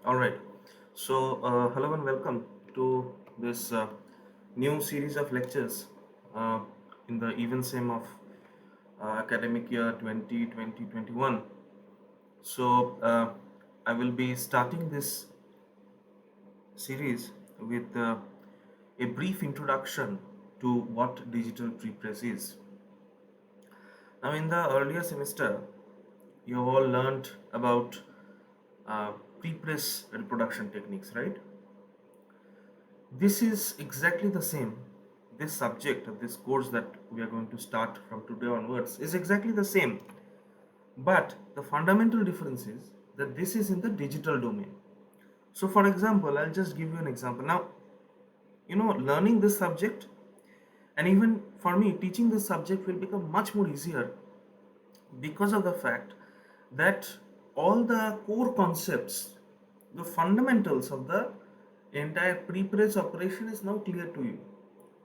All right. Hello and welcome to this new series of lectures uh, in the even same of academic year 2020-21. So, I will be starting this series with a brief introduction to what digital prepress is. Now, in the earlier semester, you have all learned about uh, prepress reproduction techniques, right? This is exactly the same. This subject of this course that we are going to start from today onwards is exactly the same. But the fundamental difference is that this is in the digital domain. So, for example, I'll just give you an example. Now, learning this subject and even for me, teaching this subject will become much more easier because of the fact that all the core concepts, the fundamentals of the entire pre-press operation is now clear to you.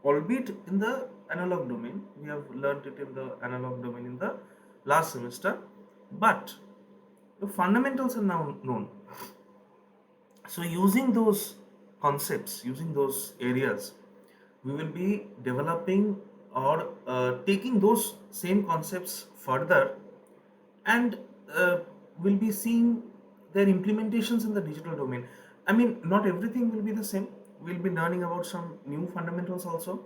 Albeit in the analog domain, we have learned it in the analog domain in the last semester, but the fundamentals are now known. So, using those concepts, using those areas, we will be developing or taking those same concepts further and we'll be seeing their implementations in the digital domain. I mean, not everything will be the same. We'll be learning about some new fundamentals also,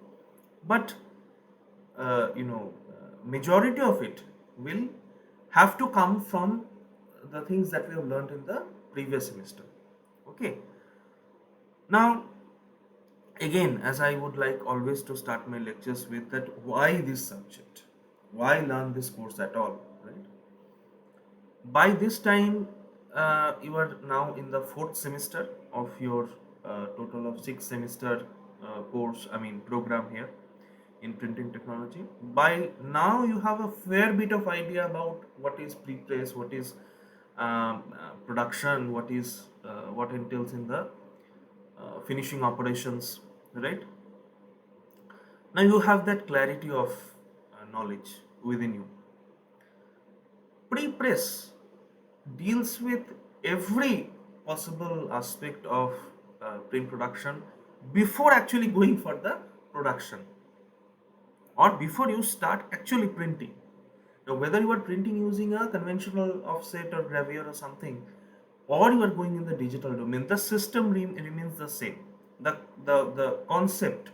but majority of it will have to come from the things that we have learned in the previous semester. Okay. Now, again, as I would like always to start my lectures with that, why this subject? Why learn this course at all, right? By this time, you are now in the fourth semester of your total of 6 semester course, I mean program here in printing technology. By now, you have a fair bit of idea about what is pre-press, what is production, what entails in the finishing operations, right? Now you have that clarity of knowledge within you. Pre-press deals with every possible aspect of print production before actually going for the production or before you start actually printing. Now, whether you are printing using a conventional offset or gravure or something, or you are going in the digital domain, the system remains the same. The concept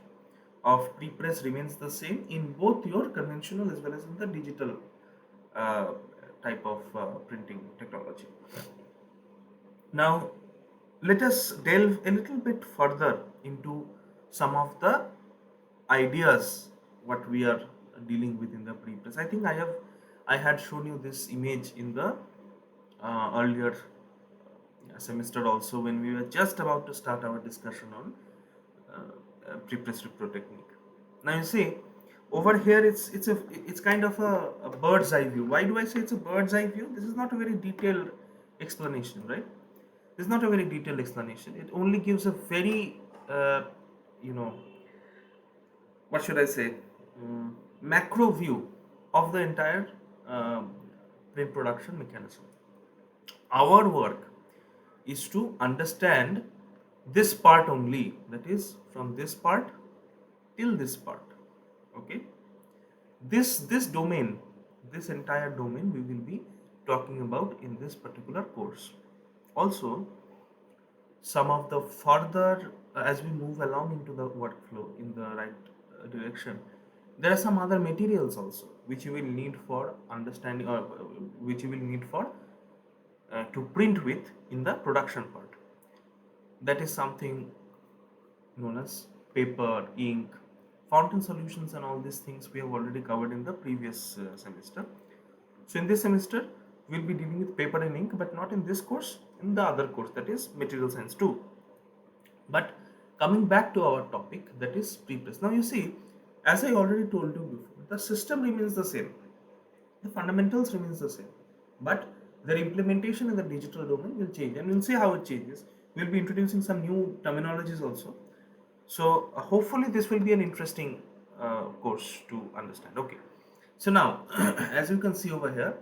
of prepress remains the same in both your conventional as well as in the digital uh, type of printing technology. Now, let us delve a little bit further into some of the ideas what we are dealing with in the prepress. I had shown you this image in the earlier semester also when we were just about to start our discussion on prepress repro technique. Now you see over here it's kind of a bird's eye view. Why do I say it's a bird's eye view? This is not a very detailed explanation, right? This is not a very detailed explanation. It only gives a very you know what should I say, macro view of the entire print production mechanism. Our work is to understand this part only, that is from this part till this part. Okay, this domain, this entire domain we will be talking about in this particular course. Also, some of the further as we move along into the workflow in the right direction, there are some other materials also which you will need for understanding or which you will need for to print with in the production part. That is something known as paper, ink, fountain solutions, and all these things we have already covered in the previous semester. So in this semester, we'll be dealing with paper and ink, but not in this course, in the other course, that is material science 2. But coming back to our topic, that is prepress. Now you see, as I already told you before, the system remains the same, the fundamentals remains the same, but their implementation in the digital domain will change, and we'll see how it changes. We'll be introducing some new terminologies also. So hopefully this will be an interesting course to understand. Okay, so now as you can see over here,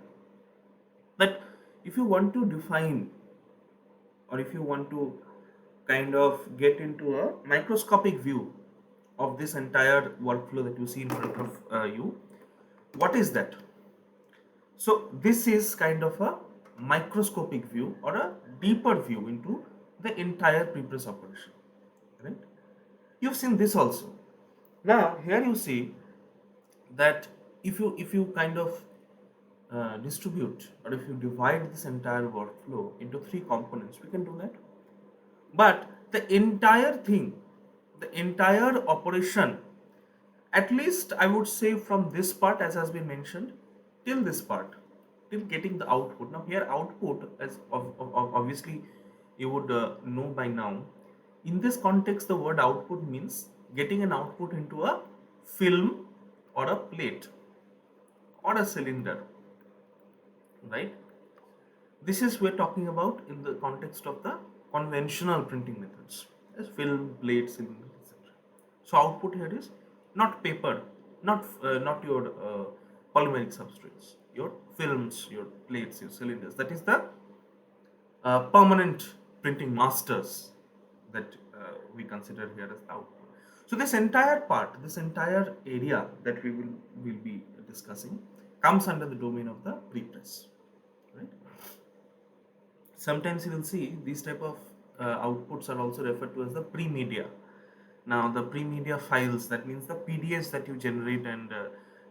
that if you want to define or if you want to kind of get into a microscopic view of this entire workflow that you see in front of you, what is that? So this is kind of a microscopic view or a deeper view into the entire prepress operation, right? You've seen this also. Now here you see that if you kind of distribute, or if you divide this entire workflow into three components, we can do that. But the entire thing, the entire operation, at least I would say from this part, as has been mentioned, till this part, till getting the output. Now here output, as obviously you would know by now, in this context the word output means getting an output into a film or a plate or a cylinder, right? This is we're talking about in the context of the conventional printing methods, as film, plate, cylinder, etc. So output here is not paper, not your polymeric substrates, your films, your plates, your cylinders. That is the permanent printing masters that we consider here as the output. So this entire part, this entire area that we will be discussing, comes under the domain of the prepress, right? Sometimes you will see these type of outputs are also referred to as the pre-media. Now the pre-media files, that means the PDFs that you generate and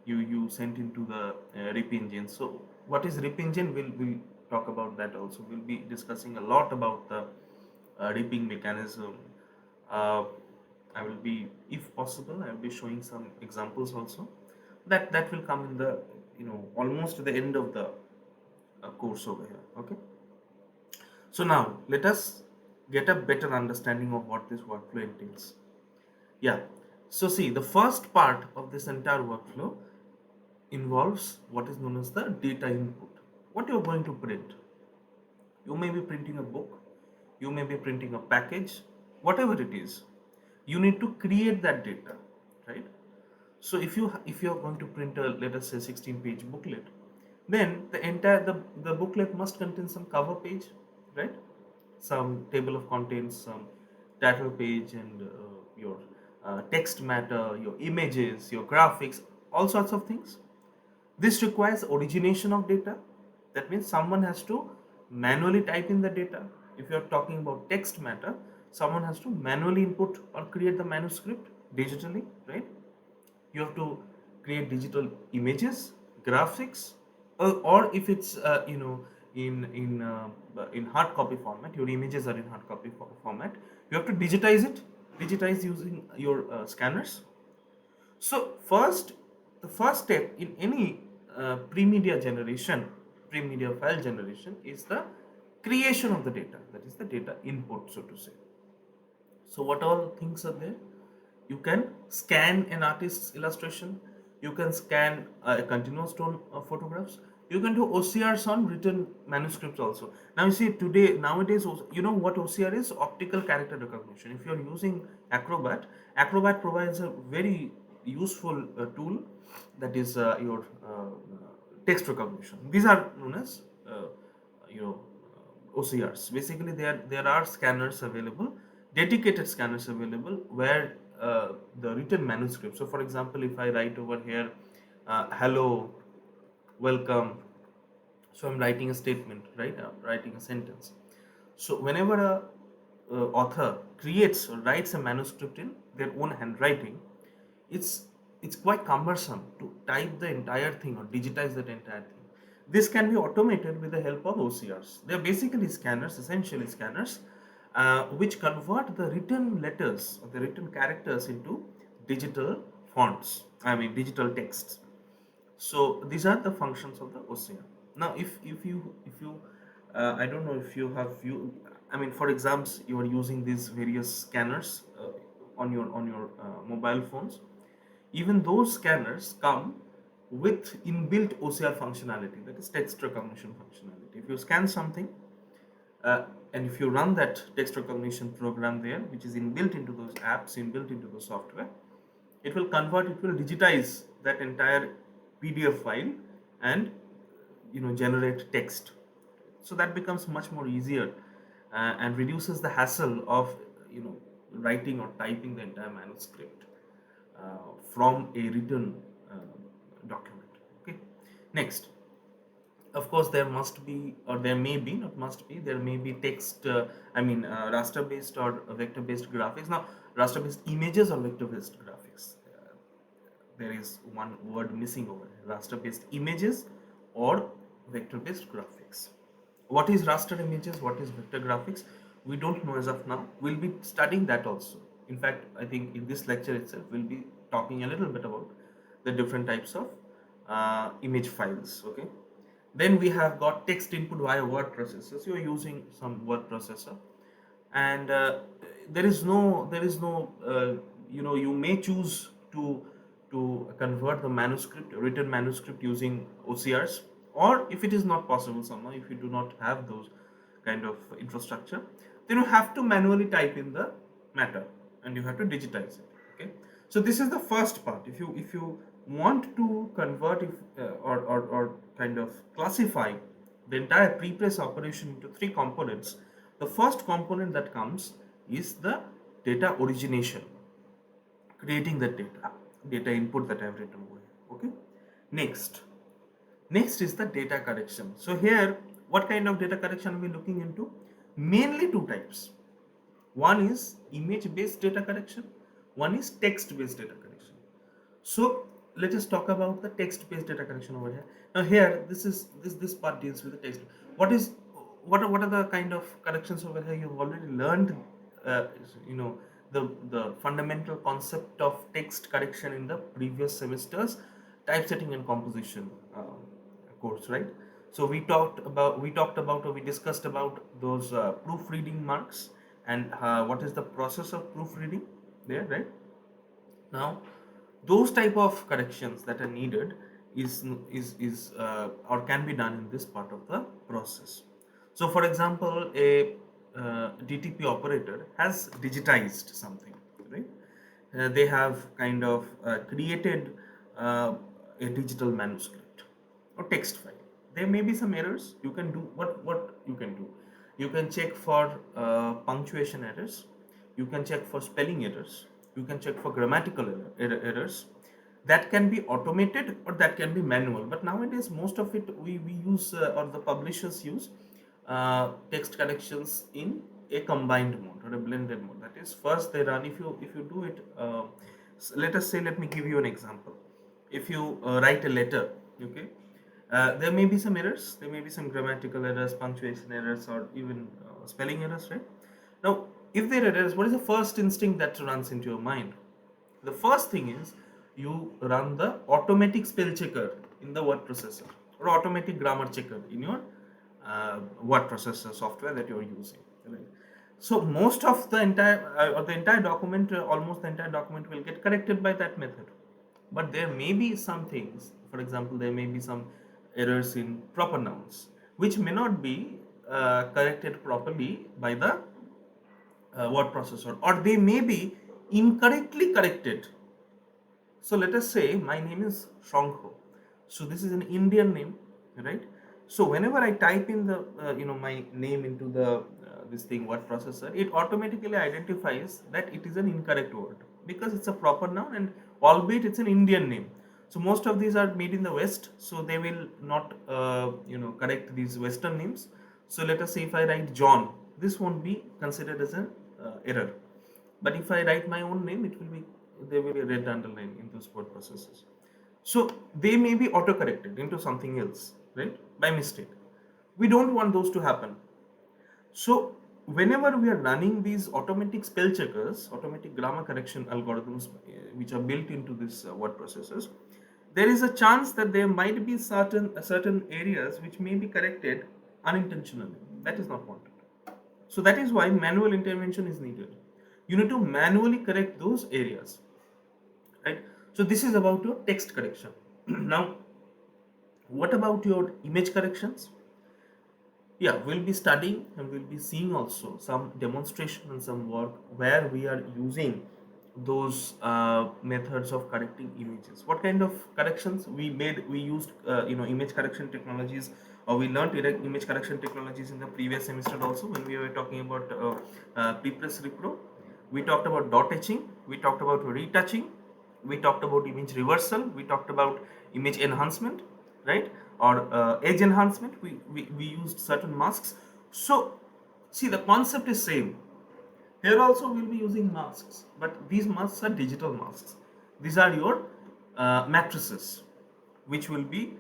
you send into the RIP engine. So what is RIP engine? We'll talk about that also. We'll be discussing a lot about the ripping mechanism. uh, I will be, if possible, I will be showing some examples also. That will come in the, almost the end of the course over here. Okay. So now let us get a better understanding of what this workflow entails. Yeah. So see, the first part of this entire workflow involves what is known as the data input. What you're going to print. You may be printing a book, you may be printing a package, whatever it is. You need to create that data, right? So if you're going to print a, let us say, 16-page booklet, then the booklet must contain some cover page, right? Some table of contents, some title page, and your text matter, your images, your graphics, all sorts of things. This requires origination of data. That means someone has to manually type in the data. If you are talking about text matter, someone has to manually input or create the manuscript digitally, right? You have to create digital images, graphics, or if it's in hard copy format, your images are in hard copy format. You have to digitize using your scanners. So the first step in any pre-media generation, pre-media file generation, is the creation of the data. That is the data input, so to say. So what all things are there? You can scan an artist's illustration. You can scan a continuous tone photographs. You can do OCRs on written manuscripts also. Now you see nowadays, you know what OCR is? Optical character recognition. If you are using Acrobat, Acrobat provides a very useful tool, that is your text recognition. These are known as you know OCRs. Basically, there are scanners available, dedicated scanners available, where the written manuscript. So, for example, if I write over here, "Hello, welcome," so I'm writing a statement, right? Writing a sentence. So, whenever a author creates or writes a manuscript in their own handwriting, it's it's quite cumbersome to type the entire thing or digitize that entire thing. This can be automated with the help of OCRs. They are basically scanners, essentially scanners, which convert the written letters or the written characters into digital fonts. I mean digital texts. So these are the functions of the OCR. Now, if you I don't know if you have you. I mean, for exams, you are using these various scanners on your mobile phones. Even those scanners come with inbuilt OCR functionality, that is text recognition functionality. If you scan something, and if you run that text recognition program there, which is inbuilt into those apps, inbuilt into the software, it will digitize that entire PDF file and generate text. So that becomes much more easier and reduces the hassle of you know writing or typing the entire manuscript from a written document. Okay, next, of course, there must be, or there may be, not must be, there may be text, raster based or vector based graphics. Now, raster based images or vector based graphics. There is one word missing over here, raster based images or vector based graphics. What is raster images? What is vector graphics? We don't know as of now. We'll be studying that also. In fact, I think in this lecture itself, we'll be talking a little bit about the different types of image files. Okay. Then we have got text input via word processors. You're using some word processor, and there is no you may choose to convert the manuscript, written manuscript, using OCRs, or if it is not possible somehow, if you do not have those kind of infrastructure, then you have to manually type in the matter and you have to digitize it. Okay, so this is the first part. If you want to convert, or kind of classify the entire prepress operation into three components, the first component that comes is the data origination, creating the data input that I have written over here. Okay, next is the data correction. So here, what kind of data correction are we looking into? Mainly two types. One is image based data correction, one is text based data correction. So let us talk about the text based data correction over here. Now here, this part deals with the text. What are the kind of corrections over here? You've already learned uh, you know the fundamental concept of text correction in the previous semesters typesetting and composition course, right? So we talked about, or we discussed about those proofreading marks, and what is the process of proofreading there, right? Now, those type of corrections that are needed is or can be done in this part of the process. So, for example, a DTP operator has digitized something, right? They have kind of created a digital manuscript or text file. There may be some errors. You can do what you can do. You can check for punctuation errors. You can check for spelling errors. You can check for grammatical errors. That can be automated or that can be manual. But nowadays, most of it we use, or the publishers use text corrections in a combined mode or a blended mode. That is, first they run, if you do it, let us say, let me give you an example. If you write a letter, okay, there may be some errors, there may be some grammatical errors, punctuation errors, or even spelling errors, right? Now, if there are errors, what is the first instinct that runs into your mind? The first thing is, you run the automatic spell checker in the word processor, or automatic grammar checker in your word processor software that you're using, right? So most of the entire, or the entire document, almost the entire document will get corrected by that method. But there may be some things, for example, there may be some errors in proper nouns, which may not be corrected properly by the word processor, or they may be incorrectly corrected. So let us say my name is Shankho. So this is an Indian name, right? So whenever I type in the my name into the this thing word processor, it automatically identifies that it is an incorrect word because it's a proper noun, and albeit it's an Indian name. So most of these are made in the West, so they will not correct these Western names. So let us say if I write John, this won't be considered as an error. But if I write my own name, it will be, there will be a red underline in those word processes. So they may be auto corrected into something else, right? By mistake. We don't want those to happen. So whenever we are running these automatic spell checkers, automatic grammar correction algorithms, which are built into this word processors, there is a chance that there might be certain areas which may be corrected unintentionally. That is not wanted. So that is why manual intervention is needed. You need to manually correct those areas, right? So this is about your text correction. Now, what about your image corrections? Yeah, we'll be studying and we'll be seeing also some demonstration and some work where we are using those methods of correcting images. What kind of corrections we made? We used image correction technologies or we learned image correction technologies in the previous semester also when we were talking about prepress repro. We talked about dot etching, we talked about retouching, we talked about image reversal, we talked about image enhancement, right? Or edge enhancement. We used certain masks. So see, the concept is same. Here also we'll be using masks, but these masks are digital masks. These are your matrices, which will be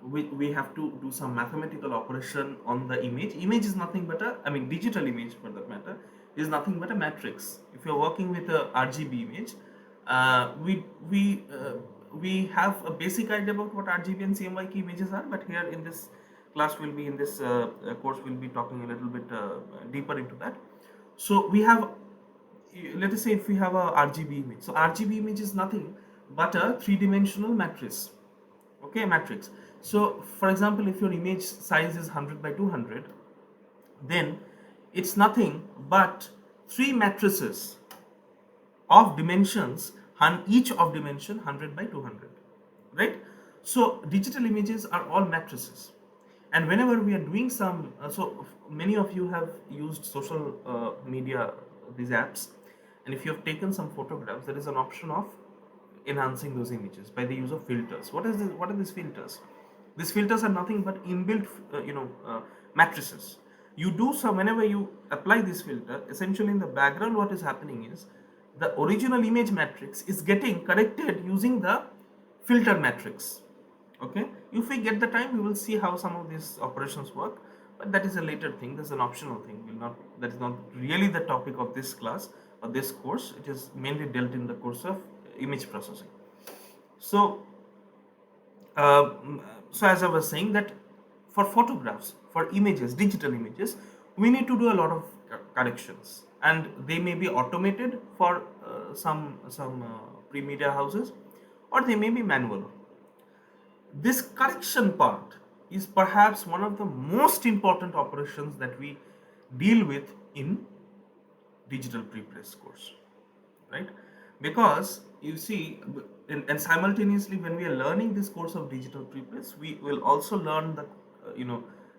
we have to do some mathematical operation on the image. Image is nothing but a, I mean, digital image for that matter is nothing but a matrix. If you're working with a RGB image, uh, we we uh, we have a basic idea about what RGB and CMYK images are, but here in this class will be in this course we'll be talking a little bit deeper into that. So we have, let us say if we have a RGB image. So RGB image is nothing but a three-dimensional matrix. Okay, matrix. So for example, if your image size is 100 by 200, then it's nothing but three matrices of dimensions, each of dimension 100 by 200, right? So digital images are all matrices, and whenever we are doing some many of you have used social media, these apps, and if you have taken some photographs, there is an option of enhancing those images by the use of filters. What are these filters? These filters are nothing but inbuilt matrices. You do so whenever you apply this filter, essentially in the background what is happening is the original image matrix is getting corrected using the filter matrix. Okay, if we get the time we will see how some of these operations work, but that is a later thing. That's an optional thing. Will not That is not really the topic of this class or this course. It is mainly dealt in the course of image processing. So uh, so as I was saying that for photographs, for images, digital images, we need to do a lot of corrections, and they may be automated for some pre-media houses, or they may be manual. This correction part is perhaps one of the most important operations that we deal with in digital pre-press course, right? Because you see, and simultaneously when we are learning this course of digital pre-press, we will also learn the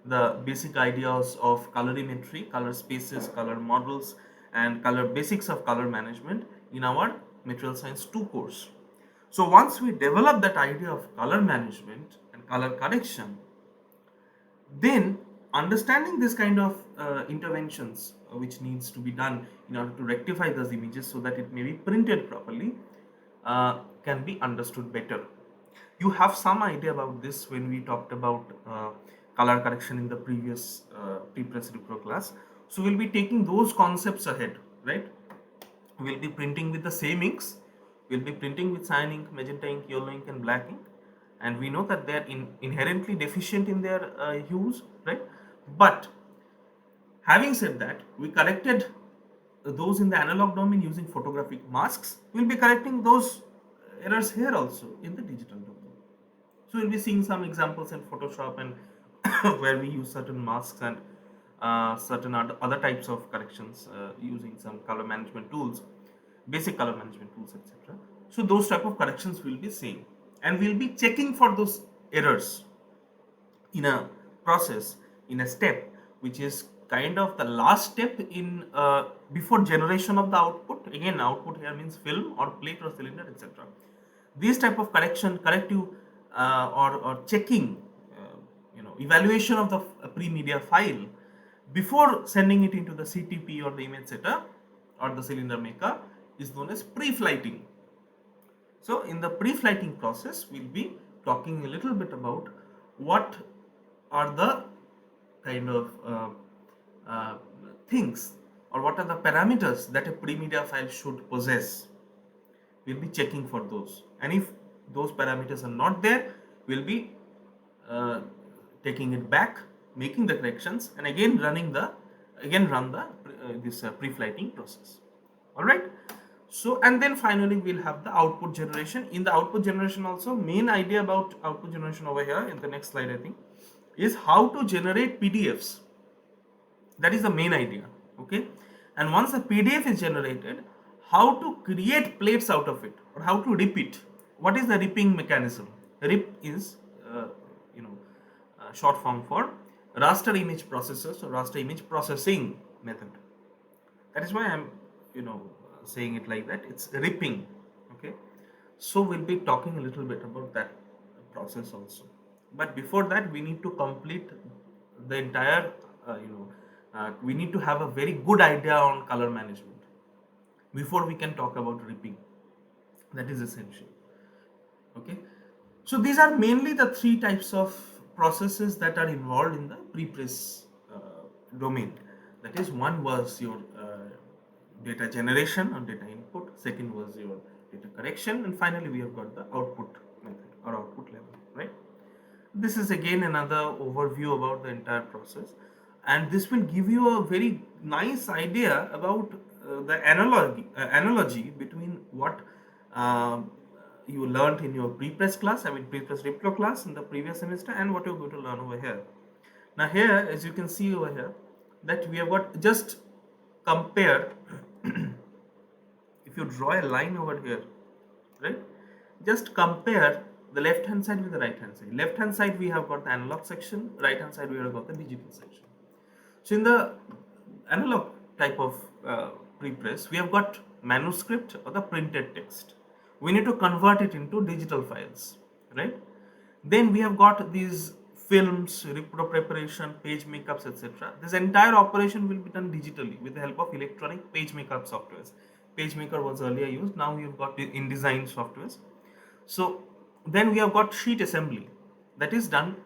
the basic ideas of colorimetry, color spaces, color models, and color basics of color management in our material science 2 course. So once we develop that idea of color management and color correction, then understanding this kind of interventions which needs to be done in order to rectify those images so that it may be printed properly can be understood better. You have some idea about this when we talked about color correction in the previous pre-press repro class. So we'll be taking those concepts ahead, right? We'll be printing with the same inks. We'll be printing with cyan ink, magenta ink, yellow ink, and black ink. And we know that they're inherently deficient in their hues, right? But having said that, we corrected those in the analog domain using photographic masks. We'll be correcting those errors here also in the digital domain. So we'll be seeing some examples in Photoshop and where we use certain masks and certain other types of corrections using some color management tools, basic color management tools, etc. So those type of corrections will be same, and we'll be checking for those errors in a process, in a step which is kind of the last step in before generation of the output. Again, output here means film or plate or cylinder, etc. These type of corrective or checking, evaluation of the pre-media file before sending it into the CTP or the image setter or the cylinder maker is known as pre-flighting. So in the pre-flighting process, we'll be talking a little bit about what are the kind of uh, things, or what are the parameters that a pre-media file should possess. We'll be checking for those, and if those parameters are not there, we'll be taking it back, making the corrections, and again run the this pre-flighting process. All right. So and then finally we'll have the output generation. In the output generation also, main idea about output generation over here in the next slide I think is how to generate PDFs. That is the main idea. Okay, and once the PDF is generated, how to create plates out of it, or how to rip it. What is the ripping mechanism? Rip is short form for raster image processors or raster image processing method. That is why I'm, you know, saying it like that. It's ripping. Okay, so we'll be talking a little bit about that process also. But before that, we need to complete the entire, we need to have a very good idea on color management before we can talk about ripping. That is essential. Okay, so these are mainly the three types of processes that are involved in the prepress domain. That is, one was your data generation or data input, second was your data correction, and finally we have got the output method or output level, right? This is again another overview about the entire process, and this will give you a very nice idea about the analogy between what um you learned in your pre-press class, I mean pre-press Repro class in the previous semester, and what you're going to learn over here. Now here, as you can see over here, that we have got just compare. If you draw a line over here, right, just compare the left hand side with the right hand side. Left hand side we have got the analog section, right hand side we have got the digital section. So in the analog type of prepress, we have got manuscript or the printed text. We need to convert it into digital files, right? Then we have got these films, repro preparation, page makeups, etc. This entire operation will be done digitally with the help of electronic page makeup softwares. PageMaker was earlier used, now we have got the InDesign softwares. So then we have got sheet assembly, that is done,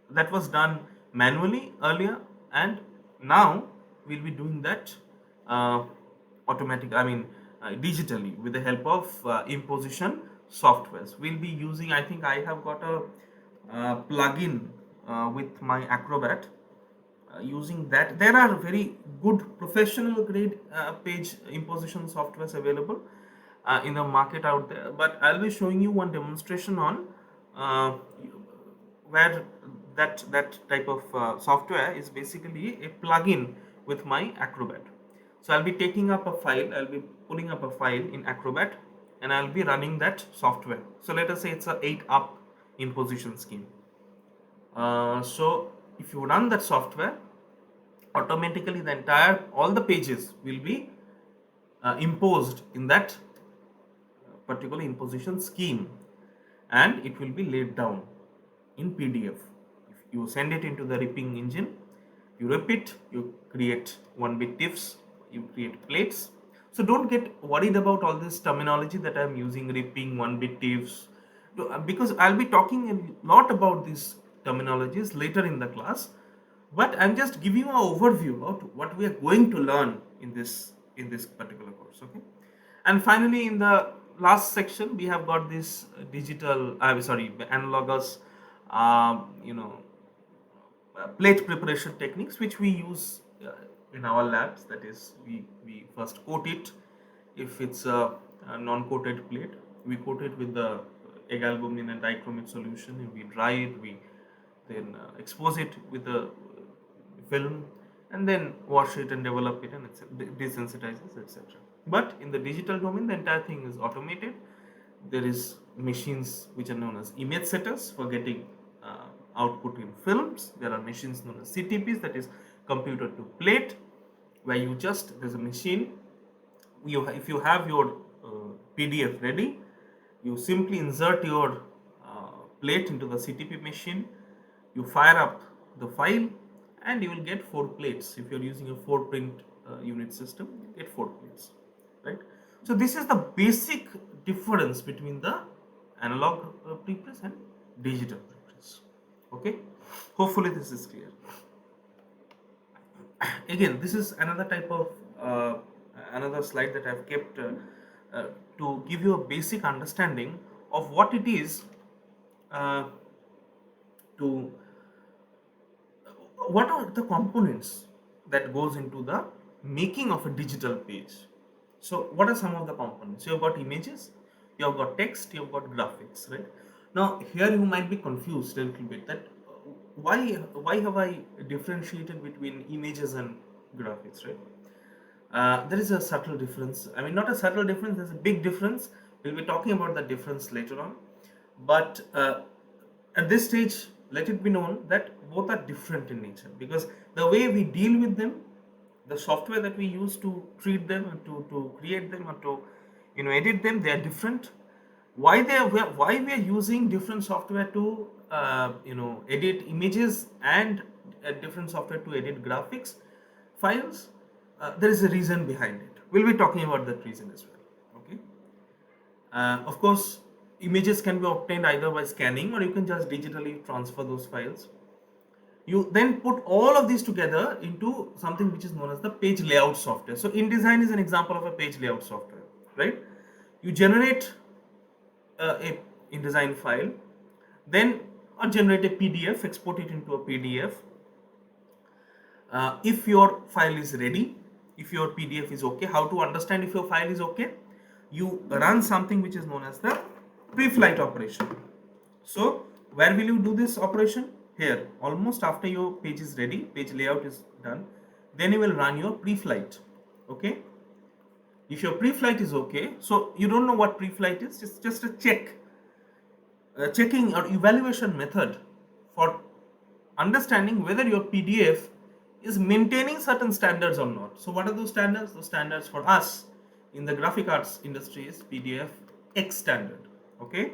that was done manually earlier, and now we'll be doing that uh, digitally with the help of imposition softwares. We'll be using, I think I have got a plugin with my Acrobat. Using that, there are very good professional grade page imposition softwares available in the market out there, but I'll be showing you one demonstration on uh, where that type of software is basically a plugin with my Acrobat. So I'll be taking up a file, I'll be pulling up a file in Acrobat, and I'll be running that software. So let us say it's a 8 up imposition scheme. So if you run that software, automatically the entire all the pages will be imposed in that particular imposition scheme, and it will be laid down in PDF. If you send it into the ripping engine, you rip it, you create 1-bit diffs, you create plates. So don't get worried about all this terminology that I'm using, ripping, 1-bit diffs, because I'll be talking a lot about these terminologies later in the class, but I'm just giving you an overview about what we are going to learn in this particular course. Okay, and finally in the last section we have got this digital analogous you know plate preparation techniques which we use in our labs. That is, we first coat it. If it's a non-coated plate, we coat it with the egg albumin and dichromate solution, and we dry it, we then expose it with a film, and then wash it and develop it, and desensitizes, etc. But in the digital domain, the entire thing is automated. There is machines which are known as image setters for getting output in films. There are machines known as CTPs, that is computer to plate, where you just, there's a machine, if you have your PDF ready, you simply insert your plate into the CTP machine, you fire up the file, and you will get 4 plates. If you're using a 4 print unit system, you get 4 plates, right? So this is the basic difference between the analog prepress and digital prepress. Okay, hopefully this is clear. Again, this is another type of another slide that I've kept to give you a basic understanding of what it is uh, to what are the components that goes into the making of a digital page. So what are some of the components? You've got images, you've got text, you've got graphics, right? Now here you might be confused a little bit that why have I differentiated between images and graphics, right? There is a subtle difference. I mean, not a subtle difference, there's a big difference. We'll be talking about the difference later on. But at this stage, let it be known that both are different in nature, because the way we deal with them, the software that we use to treat them and to create them or to edit them, they are different. Why we are using different software to edit images and different software to edit graphics files, there is a reason behind it. We'll be talking about that reason as well. Okay. Of course, images can be obtained either by scanning, or you can just digitally transfer those files. You then put all of these together into something which is known as the page layout software. So InDesign is an example of a page layout software, right? You generate a InDesign file, then or generate a PDF, export it into a PDF. If your file is ready, if your PDF is okay, how to understand if your file is okay? You run something which is known as the pre-flight operation. So where will you do this operation? Here, almost after your page is ready, page layout is done, then you will run your pre-flight. Okay. If your pre-flight is okay, so you don't know what pre-flight is, just a checking or evaluation method for understanding whether your PDF is maintaining certain standards or not. So what are those standards? Those standards for us in the graphic arts industry is PDF X standard. Okay,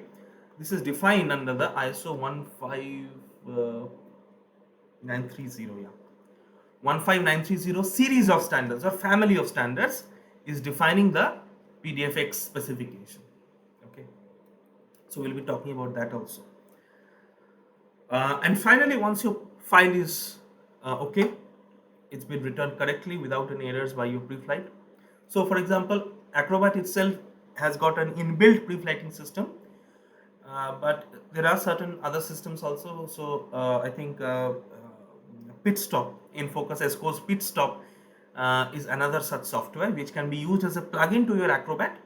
this is defined under the ISO 15930. Yeah, 15930 series of standards or family of standards is defining the PDF X specification. Okay, so we'll be talking about that also. And finally, once your file is okay, it's been returned correctly without any errors by your pre-flight. So for example, Acrobat itself has got an inbuilt pre-flighting system, but there are certain other systems also. So I think Pitstop, InFocus Esco's Pitstop is another such software which can be used as a plugin to your Acrobat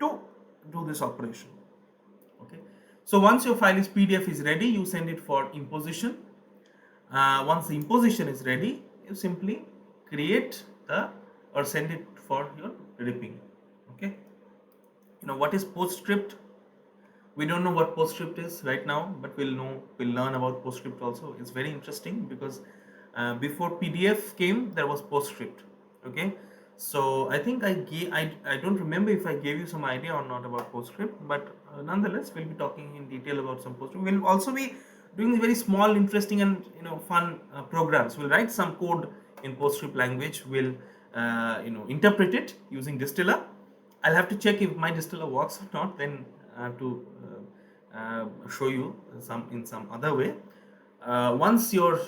to do this operation. Okay, so once your file is PDF is ready, you send it for imposition. Once the imposition is ready, you simply create the or send it for your ripping. Okay, what is PostScript? We don't know what PostScript is right now, but we'll learn about PostScript also. It's very interesting because before PDF came, there was PostScript. Okay, so I think I don't remember if I gave you some idea or not about PostScript, but nonetheless, we'll be talking in detail about some PostScript. We'll also be doing very small, interesting, and fun programs. We'll write some code in PostScript language. We'll interpret it using Distiller. I'll have to check if my Distiller works or not. Then I have to show you in some other way. Once your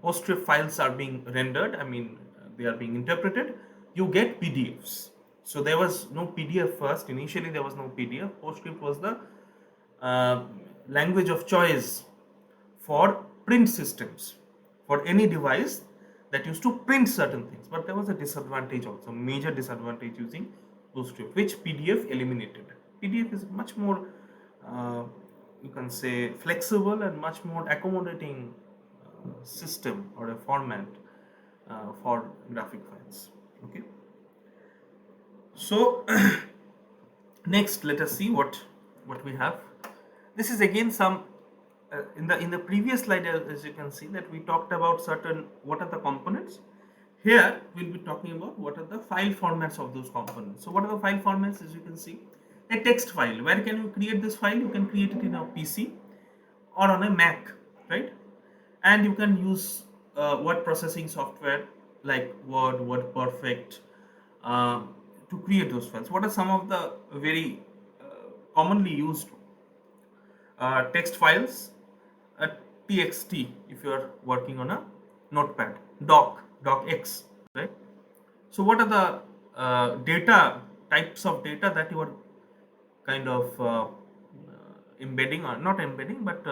PostScript files are being rendered, I mean they are being interpreted, you get PDFs. So there was no PDF first. Initially there was no PDF. PostScript was the language of choice for print systems, for any device that used to print certain things. But there was a disadvantage also, major disadvantage using PostScript, which PDF eliminated. PDF is much more, you can say, flexible and much more accommodating system or a format for graphic files. Okay. So next, let us see what we have. This is again some in the previous slide, as you can see, that we talked about certain what are the components. Here we'll be talking about what are the file formats of those components. So what are the file formats? As you can see, a text file. Where can you create this file? You can create it in a PC or on a Mac, right? And you can use word processing software like Word, WordPerfect to create those files. What are some of the very commonly used text files? TXT if you are working on a notepad, docx, right? So what are the data types of data that you are kind of embedding, or not embedding, but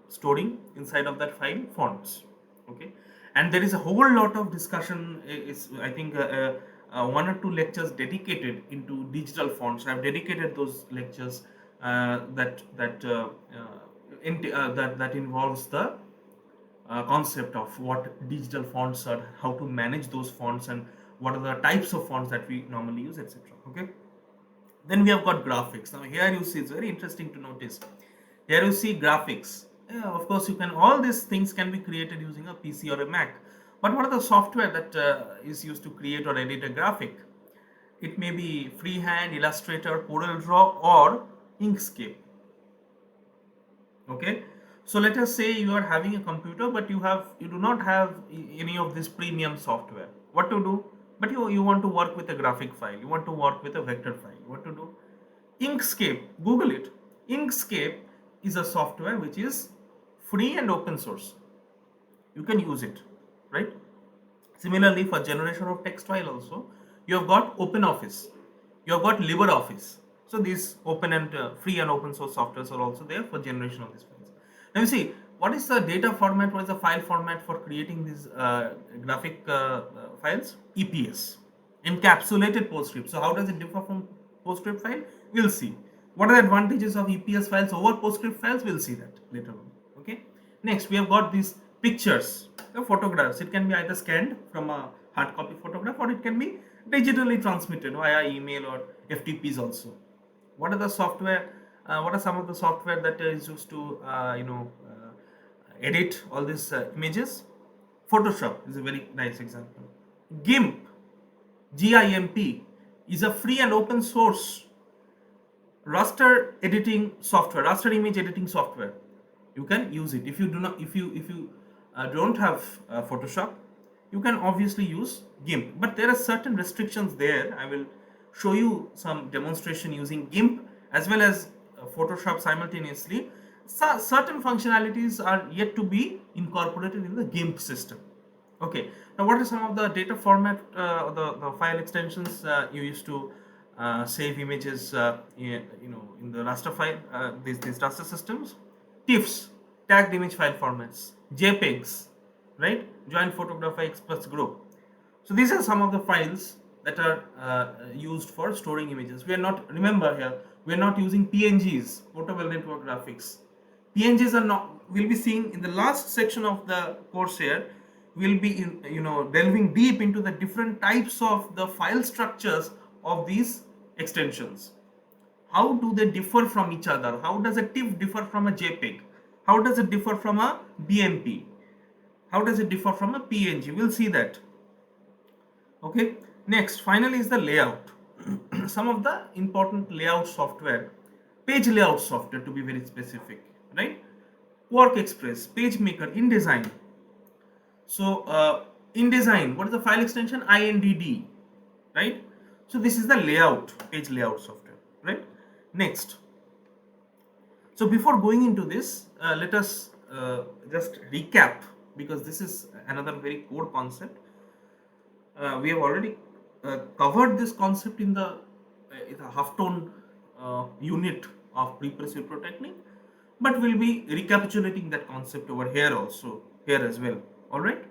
storing inside of that file? Fonts. Okay, and there is a whole lot of discussion. Is I think one or two lectures dedicated into digital fonts. I've dedicated those lectures that involves the concept of what digital fonts are, how to manage those fonts, and what are the types of fonts that we normally use, etc. Okay. Then we have got graphics. Now here you see, it's very interesting to notice. Here you see graphics. Yeah, of course, you can. All these things can be created using a PC or a Mac. But what are the software that is used to create or edit a graphic? It may be Freehand, Illustrator, CorelDRAW, or Inkscape. Okay, so let us say you are having a computer, but you do not have any of this premium software. What to do? But you want to work with a graphic file. You want to work with a vector file. What to do? Inkscape. Google it. Inkscape is a software which is free and open source. You can use it, right? Similarly, for generation of text file also, you have got OpenOffice, you have got LibreOffice. So these open and free and open source softwares are also there for generation of these files. Now you see, what is the data format, what is the file format for creating these graphic files? EPS, encapsulated PostScript. So how does it differ from PostScript file? We'll see. What are the advantages of EPS files over PostScript files? We'll see that later on. Okay. Next, we have got these pictures, the photographs. It can be either scanned from a hard copy photograph, or it can be digitally transmitted via email or FTPs also. What are the software? What are some of the software that is used to edit all these images? Photoshop is a very nice example. GIMP, GIMP is a free and open source raster editing software, raster image editing software. You can use it. If you do not, if you don't have Photoshop, you can obviously use GIMP, but there are certain restrictions there. I will show you some demonstration using GIMP as well as Photoshop simultaneously. So certain functionalities are yet to be incorporated in the GIMP system. Okay, now what are some of the data format, the file extensions you used to save images, in the raster file, these raster systems? TIFFs, tagged image file formats, JPEGs, right? Joint Photography Express Group. So these are some of the files that are used for storing images. We are not, remember here, we are not using PNGs, portable network graphics. PNGs are not, we'll be seeing in the last section of the course here, we'll be delving deep into the different types of the file structures of these extensions. How do they differ from each other? How does a TIFF differ from a JPEG? How does it differ from a BMP? How does it differ from a PNG? We'll see that. Okay, next, finally, is the layout. Some of the important layout software, page layout software to be very specific, right? Quark Express, PageMaker, InDesign. So InDesign, what is the file extension? INDD, right? So this is the layout, page layout software, right? Next, so before going into this, let us just recap, because this is another very core concept. We have already covered this concept in the half-tone unit of pre-press Wipro technique, but we'll be recapitulating that concept over here also, here as well. All right.